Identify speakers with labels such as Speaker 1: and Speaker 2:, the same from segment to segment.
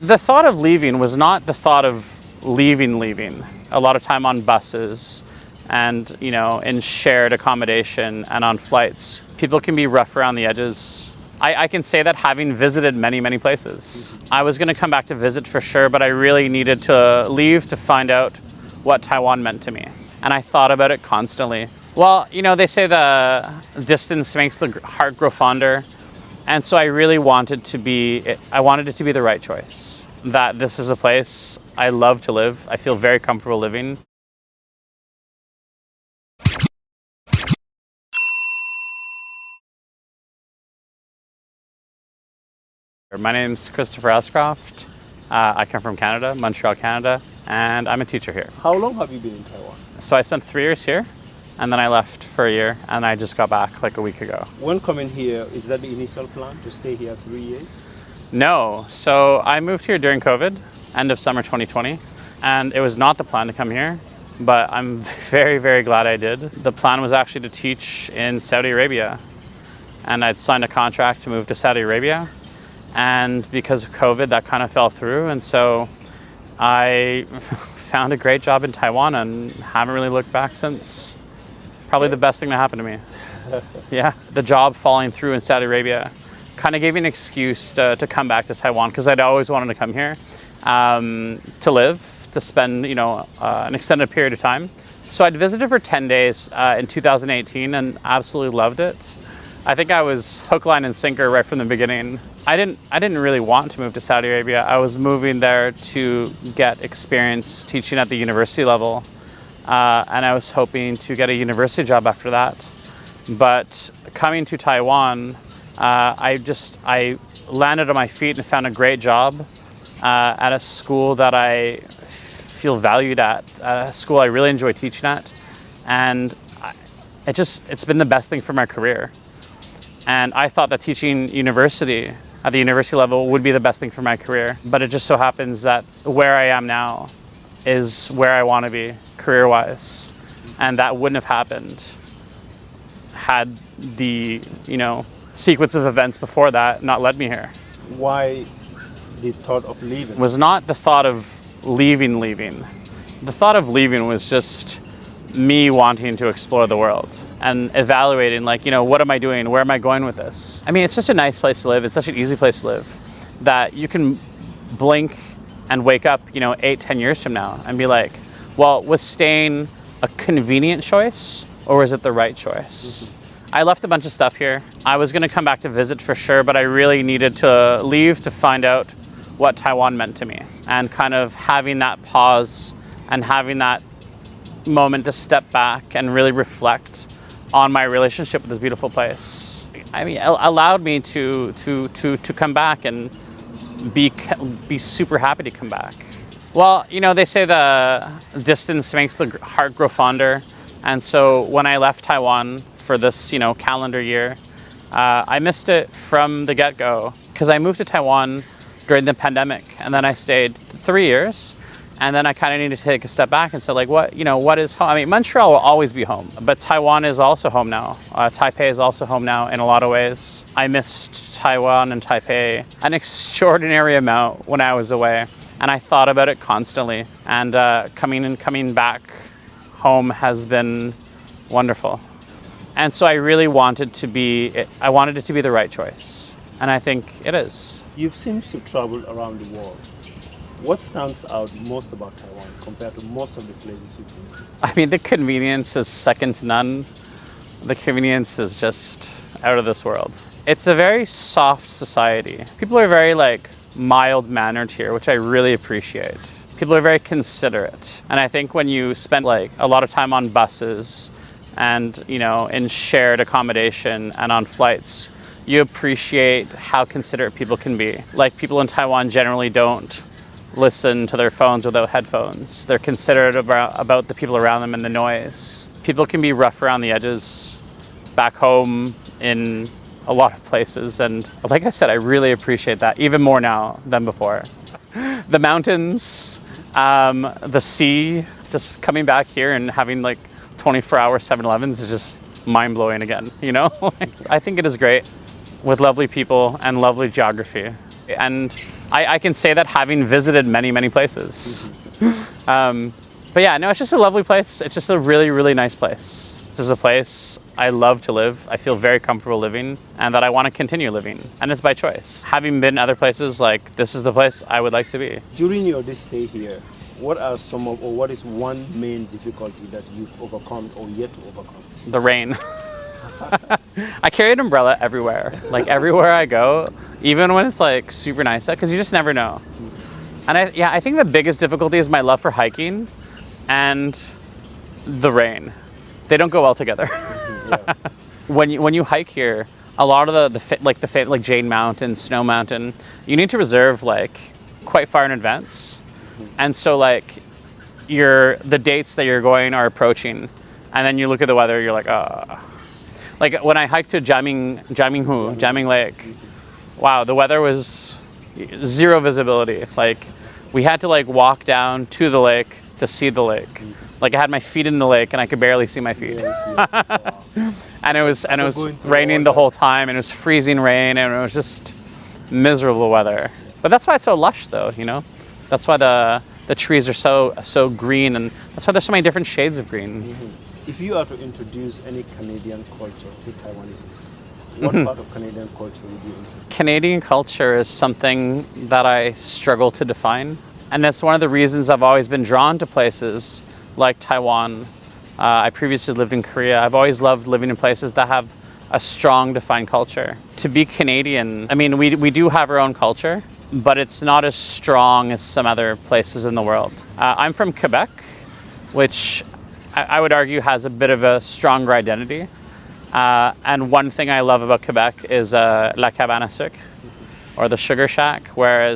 Speaker 1: The thought of leaving was not the thought of leaving. A lot of time on buses and, in shared accommodation and on flights. People can be rough around the edges. I can say that having visited many, many places. I was going to come back to visit for sure, but I really needed to leave to find out what Taiwan meant to me. And I thought about it constantly. Well, they say the distance makes the heart grow fonder. And so I really wanted it to be the right choice. That this is a place I love to live. I feel very comfortable living. My name's Christopher Ascroft. I come from Canada, Montreal, Canada, and I'm a teacher here.
Speaker 2: How long have you been in Taiwan?
Speaker 1: So I spent 3 years here, and then I left for a year, and I just got back like a week ago.
Speaker 2: When coming here, is that the initial plan to stay here 3 years?
Speaker 1: No, so I moved here during COVID, end of summer 2020, and it was not the plan to come here, but I'm very, very glad I did. The plan was actually to teach in Saudi Arabia, and I'd signed a contract to move to Saudi Arabia, and because of COVID, that kind of fell through, and so I found a great job in Taiwan and haven't really looked back since. Probably the best thing that happened to me. Yeah, the job falling through in Saudi Arabia kind of gave me an excuse to come back to Taiwan because I'd always wanted to come here to live, to spend an extended period of time. So I'd visited for 10 days in 2018 and absolutely loved it. I think I was hook, line, and sinker right from the beginning. I didn't really want to move to Saudi Arabia. I was moving there to get experience teaching at the university level. And I was hoping to get a university job after that. But coming to Taiwan, I landed on my feet and found a great job at a school that I feel valued at, a school I really enjoy teaching at. And it's been the best thing for my career. And I thought that teaching university at the university level would be the best thing for my career. But it just so happens that where I am now is where I want to be career-wise. And that wouldn't have happened had the, sequence of events before that not led me here.
Speaker 2: Why the thought of leaving?
Speaker 1: It was not the thought of leaving. The thought of leaving was just me wanting to explore the world and evaluating, what am I doing? Where am I going with this? I mean, it's such a nice place to live. It's such an easy place to live that you can blink and wake up, 8-10 years from now and be like, well, was staying a convenient choice or was it the right choice? Mm-hmm. I left a bunch of stuff here. I was going to come back to visit for sure, but I really needed to leave to find out what Taiwan meant to me and kind of having that pause and having that moment to step back and really reflect on my relationship with this beautiful place. I mean, it allowed me to come back and be super happy to come back. Well, they say the distance makes the heart grow fonder. And so when I left Taiwan for this, calendar year, I missed it from the get-go because I moved to Taiwan during the pandemic and then I stayed 3 years. And then I kind of needed to take a step back and say, what is home? I mean, Montreal will always be home, but Taiwan is also home now. Taipei is also home now in a lot of ways. I missed Taiwan and Taipei an extraordinary amount when I was away. And I thought about it constantly. And coming back home has been wonderful. And so I really wanted it to be the right choice. And I think it is.
Speaker 2: You've seemed to travel around the world. What stands out most about Taiwan compared to most of the places you've been to?
Speaker 1: I mean, the convenience is second to none. The convenience is just out of this world. It's a very soft society. People are very mild-mannered here, which I really appreciate. People are very considerate. And I think when you spend a lot of time on buses and, in shared accommodation and on flights, you appreciate how considerate people can be. People in Taiwan generally don't listen to their phones without headphones. They're considerate about the people around them and the noise. People can be rough around the edges back home in a lot of places. And like I said, I really appreciate that even more now than before. The mountains, the sea, just coming back here and having 24-hour 7-Elevens is just mind-blowing again, I think it is great with lovely people and lovely geography. And I can say that having visited many, many places. But yeah, no, it's just a lovely place. It's just a really, really nice place. This is a place I love to live. I feel very comfortable living and that I want to continue living. And it's by choice. Having been other places, like this is the place I would like to be.
Speaker 2: During your this stay here, what are some of, or what is one main difficulty that you've overcome or yet to overcome?
Speaker 1: The rain. I carry an umbrella everywhere. Like everywhere I go, even when it's like super nice out, because you just never know. And I think the biggest difficulty is my love for hiking and the rain. They don't go well together.
Speaker 2: Yeah.
Speaker 1: When you hike here, a lot of the Jane Mountain, Snow Mountain, you need to reserve like quite far in advance. And so like the dates that you're going are approaching, and then you look at the weather, you're like, like when I hiked to Jiaminghu Lake, wow, the weather was zero visibility. Like we had to like walk down to the lake to see the lake. Like I had my feet in the lake and I could barely see my feet.
Speaker 2: Wow.
Speaker 1: And it was
Speaker 2: going through
Speaker 1: raining
Speaker 2: all
Speaker 1: the
Speaker 2: that.
Speaker 1: whole time, and it was freezing rain, and it was just miserable weather. But that's why it's so lush though, you know? That's why the trees are so green, and that's why there's so many different shades of green.
Speaker 2: If you are to introduce any Canadian culture to Taiwanese, what part of Canadian culture would you introduce?
Speaker 1: Canadian culture is something that I struggle to define. And that's one of the reasons I've always been drawn to places like Taiwan. I previously lived in Korea. I've always loved living in places that have a strong defined culture. To be Canadian, I mean, we do have our own culture, but it's not as strong as some other places in the world. I'm from Quebec, which I would argue has a bit of a stronger identity. And one thing I love about Quebec is La Cabane à Sucre, or the Sugar Shack, where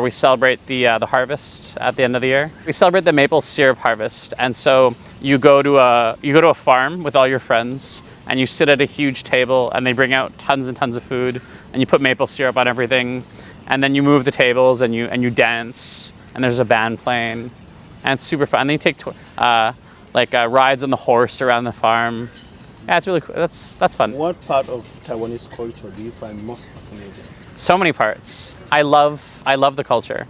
Speaker 1: we celebrate the harvest at the end of the year. We celebrate the maple syrup harvest, and so you go to a farm with all your friends, and you sit at a huge table, and they bring out tons and tons of food, and you put maple syrup on everything, and then you move the tables, and you dance, and there's a band playing, and it's super fun. And then you take rides on the horse around the farm. Yeah, it's really cool. That's fun.
Speaker 2: What part of Taiwanese culture do you find most fascinating?
Speaker 1: So many parts. I love the culture.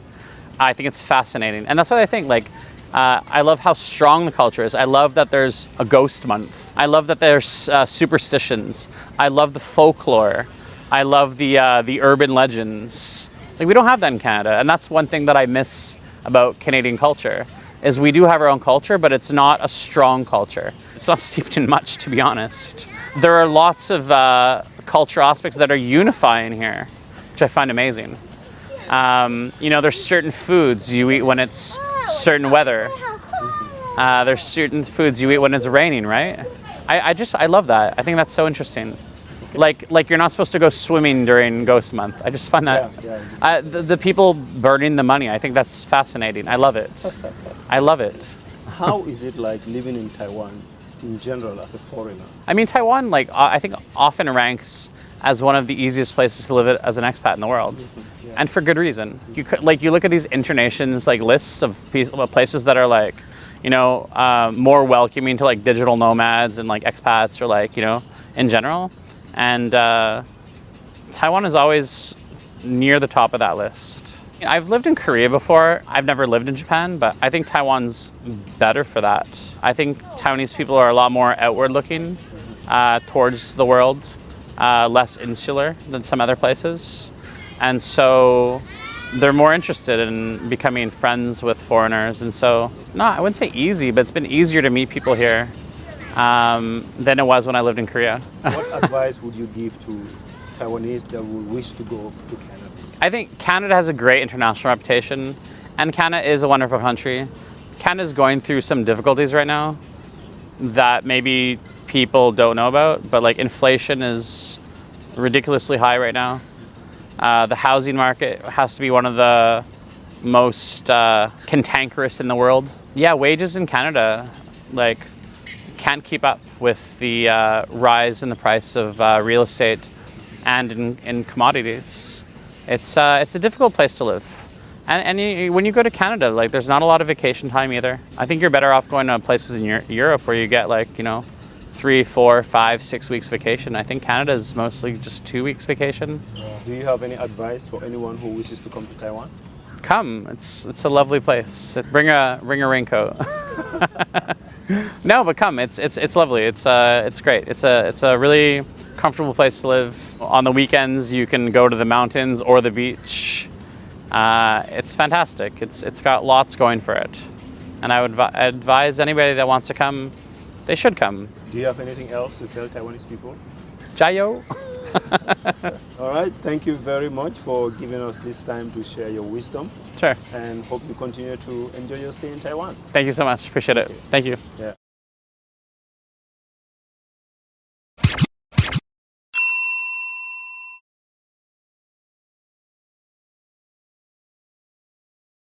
Speaker 1: I think it's fascinating, and that's what I think. Like, I love how strong the culture is. I love that there's a ghost month. I love that there's superstitions. I love the folklore. I love the urban legends. Like we don't have that in Canada, and that's one thing that I miss about Canadian culture. Is we do have our own culture, but it's not a strong culture. It's not steeped in much, to be honest. There are lots of cultural aspects that are unifying here, which I find amazing. There's certain foods you eat when it's certain weather. There's certain foods you eat when it's raining, right? I love that. I think that's so interesting. Like you're not supposed to go swimming during Ghost Month. I just find that the people burning the money. I think that's fascinating. I love it. I love it.
Speaker 2: How is it like living in Taiwan in general as a foreigner?
Speaker 1: I mean, Taiwan, I think often ranks as one of the easiest places to live as an expat in the world, and for good reason. You look at these internations lists of places that are more welcoming to digital nomads and expats or in general, and Taiwan is always near the top of that list. I've lived in Korea before. I've never lived in Japan, but I think Taiwan's better for that. I think Taiwanese people are a lot more outward looking towards the world, less insular than some other places. And so they're more interested in becoming friends with foreigners. And so, no, I wouldn't say easy, but it's been easier to meet people here than it was when I lived in Korea.
Speaker 2: What advice would you give to Taiwanese that would wish to go to Canada?
Speaker 1: I think Canada has a great international reputation, and Canada is a wonderful country. Canada is going through some difficulties right now that maybe people don't know about, but inflation is ridiculously high right now. The housing market has to be one of the most cantankerous in the world. Yeah, wages in Canada can't keep up with the rise in the price of real estate and in commodities. It's a difficult place to live, and when you go to Canada, there's not a lot of vacation time either. I think you're better off going to places in Europe where you get 3, 4, 5, 6 weeks vacation. I think Canada is mostly just 2 weeks vacation.
Speaker 2: Do you have any advice for anyone who wishes to come to Taiwan?
Speaker 1: Come, it's a lovely place. Bring a raincoat. No, but come. It's lovely. It's great. It's a really comfortable place to live. On the weekends, you can go to the mountains or the beach. It's fantastic. It's got lots going for it, and I would advise anybody that wants to come, they should come.
Speaker 2: Do you have anything else to tell Taiwanese people?
Speaker 1: Jayo.
Speaker 2: All right, thank you very much for giving us this time to share your wisdom,
Speaker 1: Sure.
Speaker 2: and hope you continue to enjoy your stay in Taiwan.
Speaker 1: Thank you so much. Appreciate it. Thank you.
Speaker 2: Yeah.